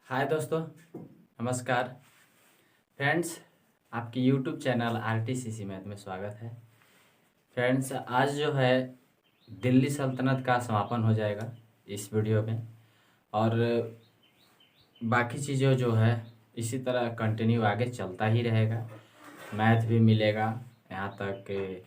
हाय दोस्तों, नमस्कार फ्रेंड्स। आपकी यूट्यूब चैनल RTCC मैथ में स्वागत है। फ्रेंड्स, आज जो है दिल्ली सल्तनत का समापन हो जाएगा इस वीडियो में, और बाकी चीज़ें जो है इसी तरह कंटिन्यू आगे चलता ही रहेगा। मैथ भी मिलेगा, यहाँ तक कि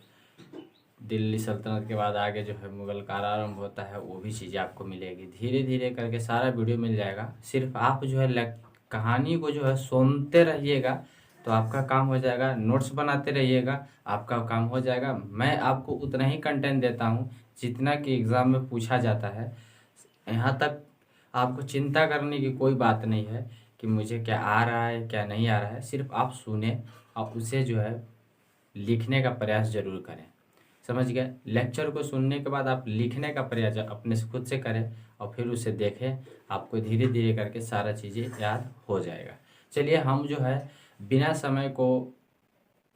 दिल्ली सल्तनत के बाद आगे जो है मुगल काल आरंभ होता है, वो भी चीज़ें आपको मिलेगी। धीरे धीरे करके सारा वीडियो मिल जाएगा। सिर्फ आप जो है कहानी को जो है सुनते रहिएगा तो आपका काम हो जाएगा। नोट्स बनाते रहिएगा, आपका काम हो जाएगा। मैं आपको उतना ही कंटेंट देता हूँ जितना कि एग्ज़ाम में पूछा जाता है। यहाँ तक आपको चिंता करने की कोई बात नहीं है कि मुझे क्या आ रहा है क्या नहीं आ रहा है। सिर्फ आप सुने और उसे जो है लिखने का प्रयास जरूर करें। समझ गए? लेक्चर को सुनने के बाद आप लिखने का प्रयास अपने से खुद से करें और फिर उसे देखें। आपको धीरे धीरे करके सारा चीज़ें याद हो जाएगा। चलिए, हम जो है बिना समय को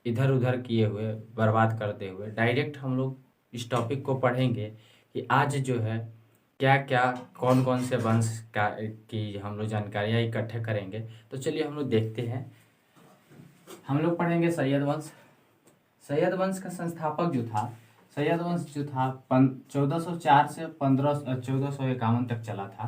इधर उधर किए हुए, बर्बाद करते हुए डायरेक्ट हम लोग इस टॉपिक को पढ़ेंगे कि आज जो है क्या क्या कौन कौन से वंश का की हम लोग जानकारियाँ इकट्ठे करेंगे। तो चलिए हम लोग देखते हैं। हम लोग पढ़ेंगे सैयद वंश। सैयद वंश का संस्थापक जो था, सैयद वंश जो था 1404 से 1451 तक चला था।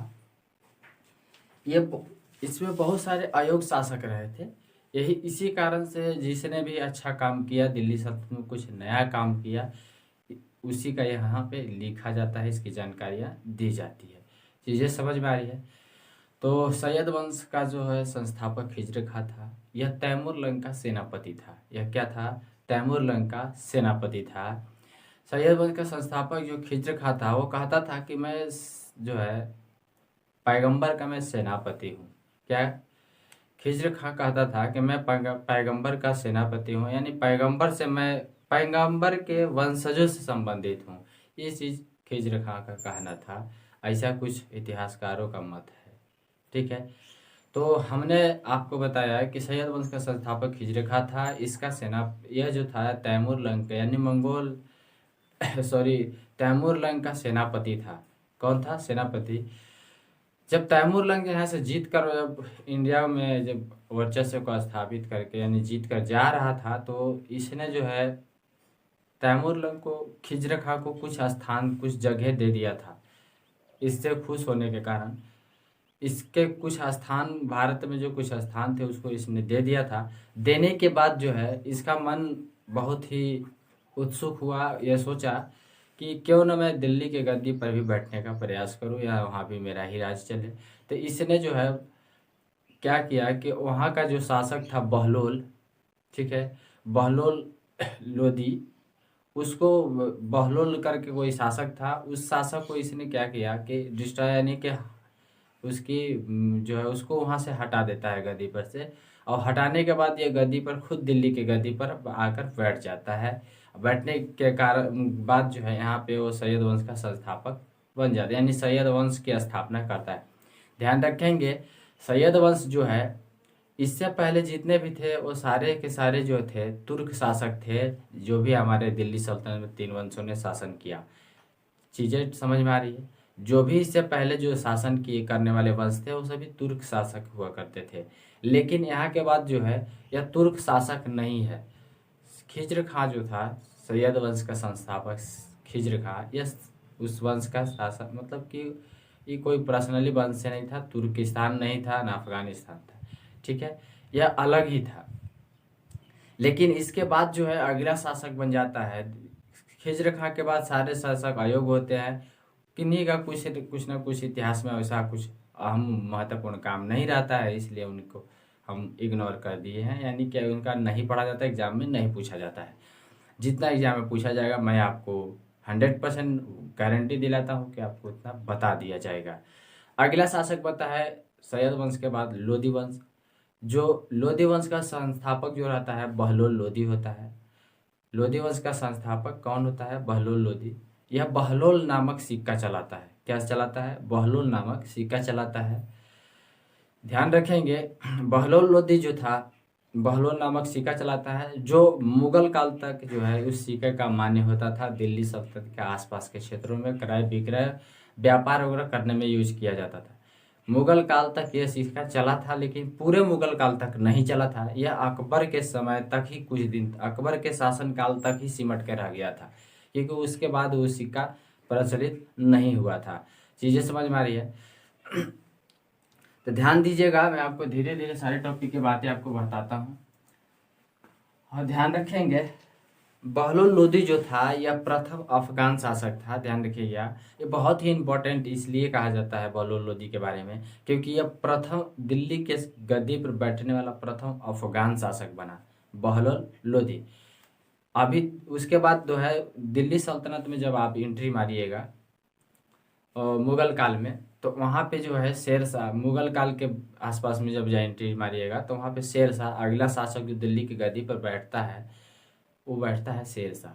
इसमें बहुत सारे अयोग्य शासक रहे थे। यही इसी कारण से जिसने भी अच्छा काम किया, दिल्ली सल्तनत में कुछ नया काम किया, उसी का यहाँ पे लिखा जाता है, इसकी जानकारियाँ दी जाती है। चीज़ें समझ में आ रही है? तो सैयद वंश का जो है संस्थापक खिज्र खां था। यह तैमूर लंग का सेनापति था। यह क्या था? तैमूर लंग का सेनापति था। सैयद वंश का संस्थापक जो खिज्र खां था, वो कहता था कि मैं जो है पैगंबर का मैं सेनापति हूँ। क्या? खिज्र खां कहता था कि मैं पैगंबर का सेनापति हूँ, यानी पैगंबर से मैं पैगंबर के वंशजों से संबंधित हूँ। ये चीज़ खिज्र खां का कहना था। ऐसा कुछ इतिहासकारों का मत है। ठीक है, तो हमने आपको बताया कि सैयद वंश का संस्थापक खिज्र खां था। इसका यह जो था तैमूर लंग का, यानी मंगोल सॉरी तैमूर लंग का सेनापति था। कौन था सेनापति? जब तैमूर लंग यहाँ से जीत कर जब इंडिया में जब वर्चस्व को स्थापित करके यानी जीत कर जा रहा था, तो इसने जो है तैमूर लंग को, खिज्र खां को कुछ स्थान, कुछ जगह दे दिया था। इससे खुश होने के कारण इसके कुछ स्थान, भारत में जो कुछ स्थान थे उसको इसने दे दिया था। देने के बाद जो है इसका मन बहुत ही उत्सुक हुआ। यह सोचा कि क्यों न मैं दिल्ली के गद्दी पर भी बैठने का प्रयास करूं, या वहाँ भी मेरा ही राज चले। तो इसने जो है क्या किया कि वहाँ का जो शासक था बहलोल, ठीक है, बहलोल लोदी, उसको बहलोल करके कोई शासक था, उस शासक को इसने क्या किया कि डिस्ट्रॉय, यानी कि उसकी जो है उसको वहाँ से हटा देता है गद्दी पर से। और हटाने के बाद ये गद्दी पर, खुद दिल्ली की गद्दी पर आकर बैठ जाता है। बैठने के कारण बाद जो है यहाँ पे वो सैयद वंश का संस्थापक बन जाता है, यानी सैयद वंश की स्थापना करता है। ध्यान रखेंगे, सैयद वंश जो है इससे पहले जितने भी थे वो सारे के सारे जो थे तुर्क शासक थे, जो भी हमारे दिल्ली सल्तनत में 3 वंशों ने शासन किया। चीज़ें समझ में आ रही है? जो भी इससे पहले जो शासन किए करने वाले वंश थे वो सभी तुर्क शासक हुआ करते थे। लेकिन यहाँ के बाद जो है यह तुर्क शासक नहीं है। खिज्र खां जो था, सैयद वंश का संस्थापक खिज्र खां, यह उस वंश का शासक, मतलब कि ये कोई पर्सनली वंश से नहीं था, तुर्किस्तान नहीं था, ना अफगानिस्तान था। ठीक है, यह अलग ही था। लेकिन इसके बाद जो है अगला शासक बन जाता है। खिज्र खां के बाद सारे शासक अयोग्य होते हैं। किन्हीं का कुछ ना कुछ इतिहास में वैसा कुछ अहम महत्वपूर्ण काम नहीं रहता है, इसलिए उनको हम इग्नोर कर दिए हैं, यानी कि उनका नहीं पढ़ा जाता, एग्जाम में नहीं पूछा जाता है। जितना एग्जाम में पूछा जाएगा मैं आपको 100% गारंटी दिलाता हूँ कि आपको उतना बता दिया जाएगा। अगला शासक बनता है सैयद वंश के बाद लोदी वंश। जो लोदी वंश का संस्थापक जो रहता है बहलोल लोदी होता है। लोदी वंश का संस्थापक कौन होता है? बहलोल लोदी। यह बहलोल नामक सिक्का चलाता है। क्या चलाता है? बहलोल नामक सिक्का चलाता है। ध्यान रखेंगे, बहलोल लोदी जो था बहलोल नामक सिक्का चलाता है, जो मुगल काल तक जो है उस सिक्के का मान्य होता था। दिल्ली सल्तनत के आसपास के क्षेत्रों में क्रय विक्रय, व्यापार वगैरह करने में यूज किया जाता था। मुगल काल तक यह सिक्का चला था, लेकिन पूरे मुगल काल तक नहीं चला था। यह अकबर के समय तक ही, कुछ दिन अकबर के शासन काल तक ही सिमट कर रह गया था, क्योंकि उसके बाद वो सिक्का प्रचलित नहीं हुआ था। चीज़ें समझ में आ रही है? तो ध्यान दीजिएगा, मैं आपको धीरे धीरे सारे टॉपिक की बातें आपको बताता हूँ और ध्यान रखेंगे। बहलोल लोदी जो था यह प्रथम अफगान शासक था। ध्यान रखिएगा, ये बहुत ही इम्पोर्टेंट इसलिए कहा जाता है बहलोल लोदी के बारे में, क्योंकि यह प्रथम दिल्ली के गद्दी पर बैठने वाला प्रथम अफगान शासक बना, बहलोल लोदी। अभी उसके बाद जो है दिल्ली सल्तनत में जब आप एंट्री मारिएगा मुगल काल में, तो वहाँ पे जो है शेर शाह, मुगल काल के आसपास में जब एंट्री मारिएगा तो वहाँ पे शेर शाह अगला शासक जो दिल्ली की गद्दी पर बैठता है, वो बैठता है शेर शाह।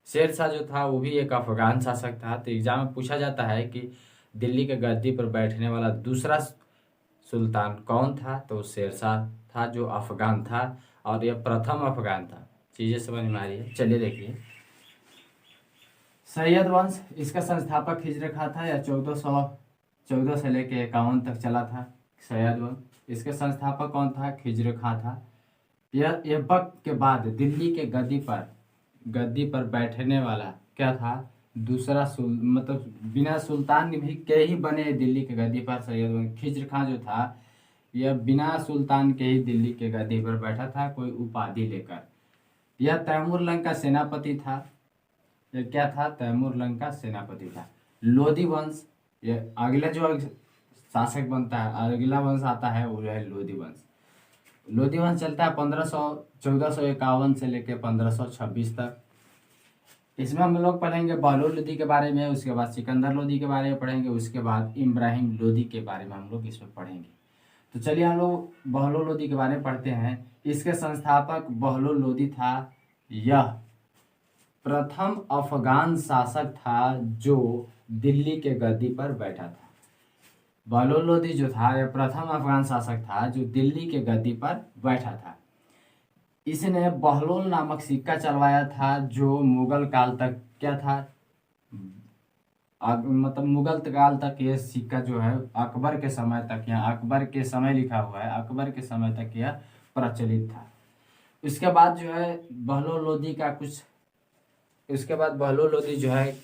शेर शाह जो था वो भी एक अफगान शासक था। तो एग्जाम में पूछा जाता है कि दिल्ली के गद्दी पर बैठने वाला दूसरा सुल्तान कौन था, तो शेर शाह था जो अफगान था, और यह प्रथम अफगान था। चीज़ें समझ में आ रही है? चलिए देखिए, सैयद वंश, इसका संस्थापक हिजर खां था, या 1414 से लेके 51 तक चला था सैयद वंश। इसके संस्थापक कौन था? हिजर खां था। यह ऐबक के बाद दिल्ली के गद्दी पर बैठने वाला क्या था? दूसरा मतलब बिना सुल्तान भी के ही बने दिल्ली के गद्दी पर सैयद वंश। खिज्र खां जो था यह बिना सुल्तान के ही दिल्ली के गद्दी पर बैठा था, कोई उपाधि लेकर। यह तैमूर लंग का सेनापति था। यह क्या था? तैमूर लंग का सेनापति था। लोदी वंश, यह अगला जो शासक बनता है, अगला वंश आता है वो है लोदी वंश। लोदी वंश चलता है 1451 से लेकर 1526 तक। इसमें हम लोग पढ़ेंगे बहलोल लोदी के बारे में, उसके बाद सिकंदर लोदी के बारे में पढ़ेंगे, उसके बाद इब्राहिम लोदी के बारे में हम लोग इसमें पढ़ेंगे। तो चलिए हम लोग बहलोल लोदी के बारे में पढ़ते हैं। इसके संस्थापक बहलोल लोदी था। यह प्रथम अफगान शासक था जो दिल्ली के गद्दी पर बैठा था। बहलोल लोदी जो था यह प्रथम अफगान शासक था जो दिल्ली के गद्दी पर बैठा था। इसने बहलोल नामक सिक्का चलवाया था, जो मुगल काल तक क्या था, मतलब मुगल काल तक यह सिक्का जो है अकबर के समय तक, यहाँ अकबर के समय लिखा हुआ है, अकबर के समय तक यह प्रचलित था। उसके बाद जो है बहलोल लोदी का कुछ, उसके बाद बहलोल लोदी जो है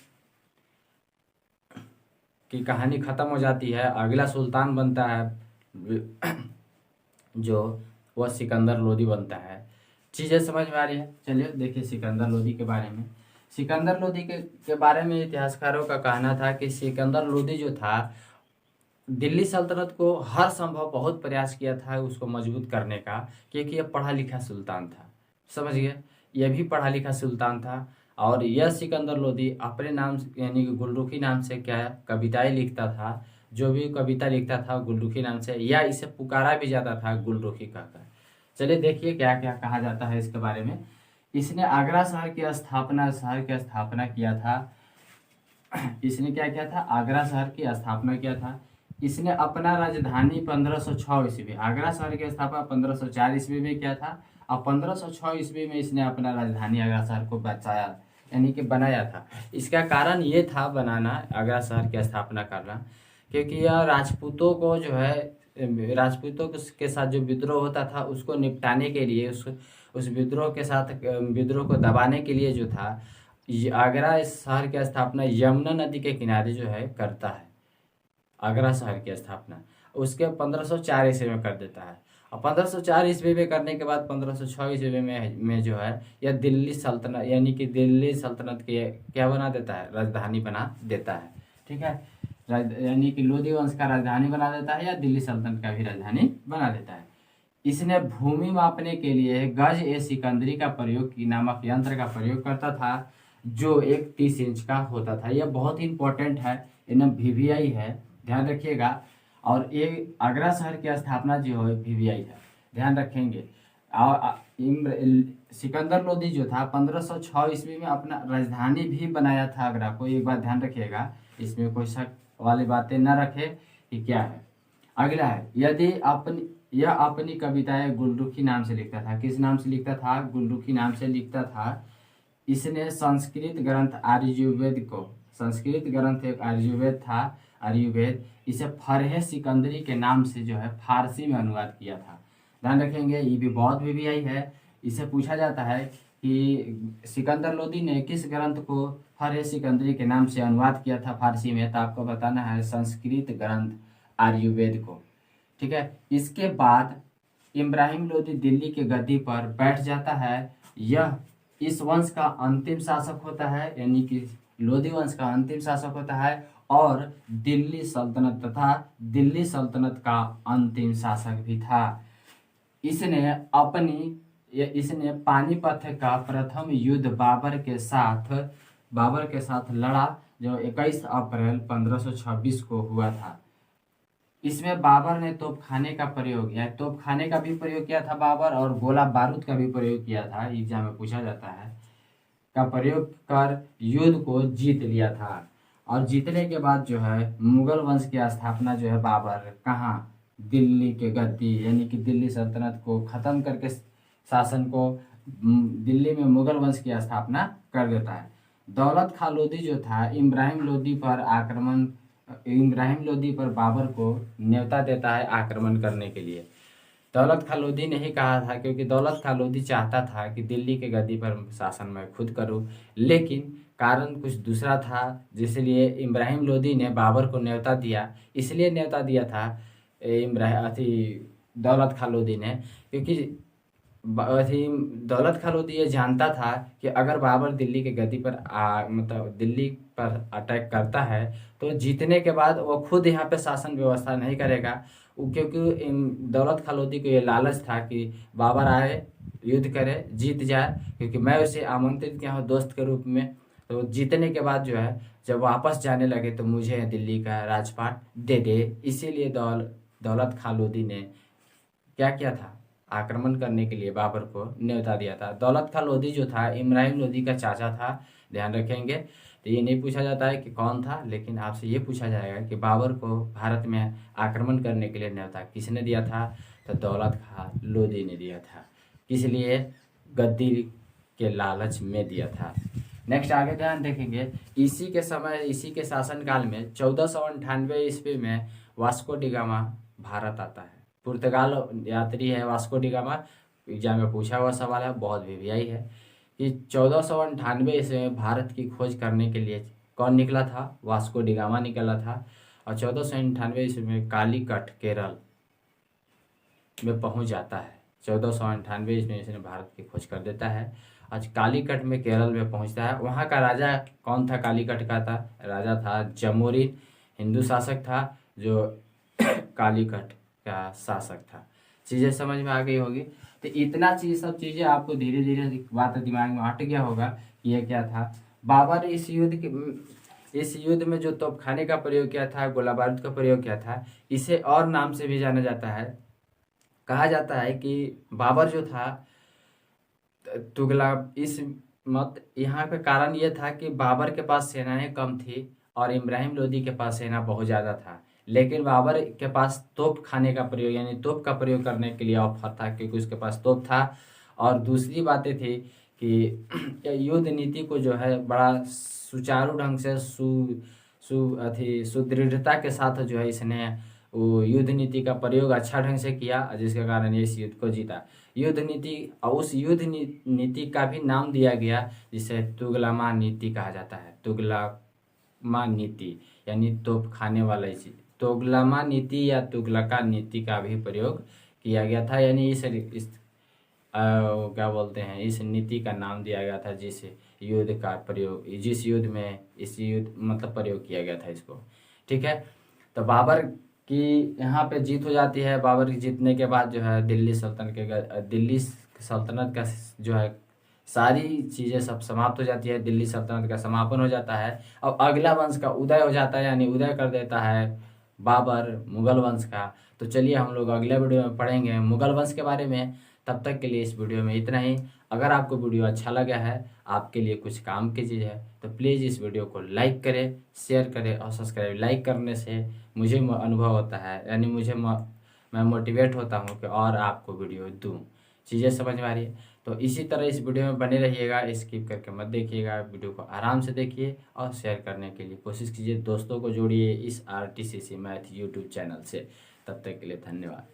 की कहानी खत्म हो जाती है। अगला सुल्तान बनता है जो वह सिकंदर लोदी बनता है। चीज़ें समझ में आ रही है? चलिए देखिए सिकंदर लोदी के बारे में। सिकंदर लोदी के बारे में इतिहासकारों का कहना था कि सिकंदर लोदी जो था दिल्ली सल्तनत को हर संभव बहुत प्रयास किया था उसको मजबूत करने का, क्योंकि यह पढ़ा लिखा सुल्तान था। समझ गए? यह भी पढ़ा लिखा सुल्तान था। और यह सिकंदर लोदी अपने नाम यानी कि गुलरुखी नाम से क्या कविताएं लिखता था। जो भी कविता लिखता था गुलरुखी नाम से, या इसे पुकारा भी जाता था गुलरुखी कहकर। चलिए देखिए क्या क्या कहा जाता है इसके बारे में। इसने आगरा शहर की स्थापना किया था। इसने क्या किया था? आगरा शहर की स्थापना किया था। इसने अपना राजधानी 1506 ईस्वी, आगरा शहर की स्थापना 1504 ईस्वी में किया था, और 1506 ईस्वी में इसने अपना राजधानी आगरा शहर को बचाया यानी कि बनाया था। इसका कारण ये था बनाना, आगरा शहर की स्थापना करना, क्योंकि यह राजपूतों को जो है, राजपूतों के साथ जो विद्रोह होता था उसको निपटाने के लिए, उस विद्रोह के साथ विद्रोह को दबाने के लिए जो था, आगरा शहर की स्थापना यमुना नदी के किनारे जो है करता है। आगरा शहर की स्थापना उसके 1504 ईस्वी में कर देता है, और 1504 ईस्वी में करने के बाद 1506 ईस्वी में जो है यह दिल्ली सल्तनत यानी कि दिल्ली सल्तनत के क्या बना देता है? राजधानी बना देता है। ठीक है, यानी कि लोदी वंश का राजधानी बना देता है, या दिल्ली सल्तनत का भी राजधानी बना देता है। इसने भूमि मापने के लिए गज ए सिकंदरी का प्रयोग की नामक यंत्र का प्रयोग करता था, जो एक 30 इंच का होता था। यह बहुत ही इंपॉर्टेंट है, इन्हें VVI है, ध्यान रखिएगा। और ये आगरा शहर की स्थापना जो है VVI है, ध्यान रखेंगे। सिकंदर लोदी जो था 1506 ईस्वी में अपना राजधानी भी बनाया था आगरा को। एक बात ध्यान रखिएगा, इसमें कोई शक वाली बातें न रखे कि क्या है। अगला है, यदि यह अपनी कविताएं गुलरुखी नाम से लिखता था। किस नाम से लिखता था? गुलरुखी नाम से लिखता था। इसने संस्कृत ग्रंथ आर्यवेद को, संस्कृत ग्रंथ एक आर्यवेद था, आयुर्वेद, इसे फरहे सिकंदरी के नाम से जो है फारसी में अनुवाद किया था। ध्यान रखेंगे, ये भी बहुत VVI है। इसे पूछा जाता है कि सिकंदर लोदी ने किस ग्रंथ को फरहे सिकंदरी के नाम से अनुवाद किया था फारसी में, तो आपको बताना है संस्कृत ग्रंथ आयुर्वेद को। ठीक है, इसके बाद इब्राहिम लोदी दिल्ली के गद्दी पर बैठ जाता है। यह इस वंश का अंतिम शासक होता है, यानी कि लोदी वंश का अंतिम शासक होता है और दिल्ली सल्तनत तथा दिल्ली सल्तनत का अंतिम शासक भी था। इसने पानीपत का प्रथम युद्ध बाबर के साथ लड़ा, जो 21 अप्रैल 1526 को हुआ था। इसमें बाबर ने तोपखाने का प्रयोग या तोपखाने का भी प्रयोग किया था बाबर, और गोला बारूद का भी प्रयोग किया था, एग्जाम में पूछा जाता है, का प्रयोग कर युद्ध को जीत लिया था। और जीतने के बाद जो है मुगल वंश की स्थापना जो है बाबर कहाँ, दिल्ली के गद्दी यानी कि दिल्ली सल्तनत को खत्म करके शासन को दिल्ली में मुगल वंश की स्थापना कर देता है। दौलत खां लोदी जो था इब्राहिम लोदी पर बाबर को न्योता देता है आक्रमण करने के लिए। दौलत खां लोदी ने ही कहा था, क्योंकि दौलत खां लोदी चाहता था कि दिल्ली के गद्दी पर शासन मैं खुद करूं, लेकिन कारण कुछ दूसरा था, जिसलिए इब्राहिम लोदी ने बाबर को न्योता दिया। इसलिए न्योता दिया था दौलत खां लोदी ने, क्योंकि दौलत खां लोदी ये जानता था कि अगर बाबर दिल्ली के गद्दी पर मतलब दिल्ली पर अटैक करता है तो जीतने के बाद वो खुद यहाँ पे शासन व्यवस्था नहीं करेगा, क्योंकि दौलत खां लोदी को ये लालच था कि बाबर आए, युद्ध करे, जीत जाए, क्योंकि मैं उसे आमंत्रित किया हूँ दोस्त के रूप में, तो जीतने के बाद जो है जब वापस जाने लगे तो मुझे दिल्ली का राजपाट दे दे। इसीलिए दौलत खां लोदी ने क्या किया था, आक्रमण करने के लिए बाबर को न्योता दिया था। दौलत खां लोदी जो था इब्राहिम लोदी का चाचा था, ध्यान रखेंगे। तो ये नहीं पूछा जाता है कि कौन था, लेकिन आपसे ये पूछा जाएगा कि बाबर को भारत में आक्रमण करने के लिए न्योता किसने दिया था, तो दौलत खां लोदी ने दिया था। किस लिए, गद्दी के लालच में दिया था। नेक्स्ट आगे ध्यान देखेंगे, इसी के शासनकाल में 1498 ईस्वी में वास्को डी गामा भारत आता है। पुर्तगाल यात्री है वास्को डी गामा, एग्जाम में पूछा हुआ सवाल है, बहुत VVI है कि 1498 ईस्वी में भारत की खोज करने के लिए कौन निकला था, वास्को डी गामा निकला था। और 1498 ईस्वी में कालीकट केरल में पहुंच जाता है। 1498 ईस्वी में इसने भारत की खोज कर देता है। आज कालीकट में केरल में पहुंचता है। वहाँ का राजा कौन था, कालीकट का था राजा था जमोरिन, हिंदू शासक था जो कालीकट का शासक था। चीज़ें समझ में आ गई होगी। तो इतना सब चीज़ें आपको धीरे धीरे बात दिमाग में हट गया होगा कि ये क्या था। बाबर इस युद्ध में जो तोपखाने का प्रयोग किया था, गोला बारूद का प्रयोग किया था, इसे और नाम से भी जाना जाता है। कहा जाता है कि बाबर जो था यहाँ पे कारण ये था कि बाबर के पास सेनाएं कम थी और इब्राहिम लोदी के पास सेना बहुत ज़्यादा था, लेकिन बाबर के पास तोप खाने का प्रयोग यानी तोप का प्रयोग करने के लिए ऑफर था, क्योंकि उसके पास तोप था। और दूसरी बातें थी कि युद्ध नीति को जो है बड़ा सुचारू ढंग से सुदृढ़ता के साथ जो है इसने वो युद्ध नीति का प्रयोग अच्छा ढंग से किया, जिसके कारण ये इस युद्ध को जीता। युद्ध नीति और उस युद्ध नीति का भी नाम दिया गया, जिसे तुगलमा नीति कहा जाता है। तुगलमा नीति यानी तोप खाने वाला चीज, तुगलमा नीति या तुगलका नीति का भी प्रयोग किया गया था, यानी क्या बोलते हैं, इस नीति का नाम दिया गया था जिस युद्ध का प्रयोग, जिस युद्ध में इस युद्ध मतलब प्रयोग किया गया था इसको। ठीक है, तो बाबर की यहाँ पे जीत हो जाती है। बाबर की जीतने के बाद जो है दिल्ली सल्तनत का जो है सारी चीज़ें सब समाप्त हो जाती है, दिल्ली सल्तनत का समापन हो जाता है। अब अगला वंश का उदय हो जाता है, यानी उदय कर देता है बाबर मुगल वंश का। तो चलिए हम लोग अगले वीडियो में पढ़ेंगे मुगल वंश के बारे में। तब तक के लिए इस वीडियो में इतना ही। अगर आपको वीडियो अच्छा लगा है, आपके लिए कुछ काम की चीज़ है, तो प्लीज़ इस वीडियो को लाइक करें, शेयर करें और सब्सक्राइब। लाइक करने से मुझे अनुभव होता है, यानी मैं मोटिवेट होता हूँ कि और आपको वीडियो दूँ। चीज़ें समझ में आ रही है। तो इसी तरह इस वीडियो में बने रहिएगा, स्किप करके मत देखिएगा, वीडियो को आराम से देखिए और शेयर करने के लिए कोशिश कीजिए। दोस्तों को जोड़िए इस RTCC मैथ यूट्यूब चैनल से। तब तक के लिए धन्यवाद।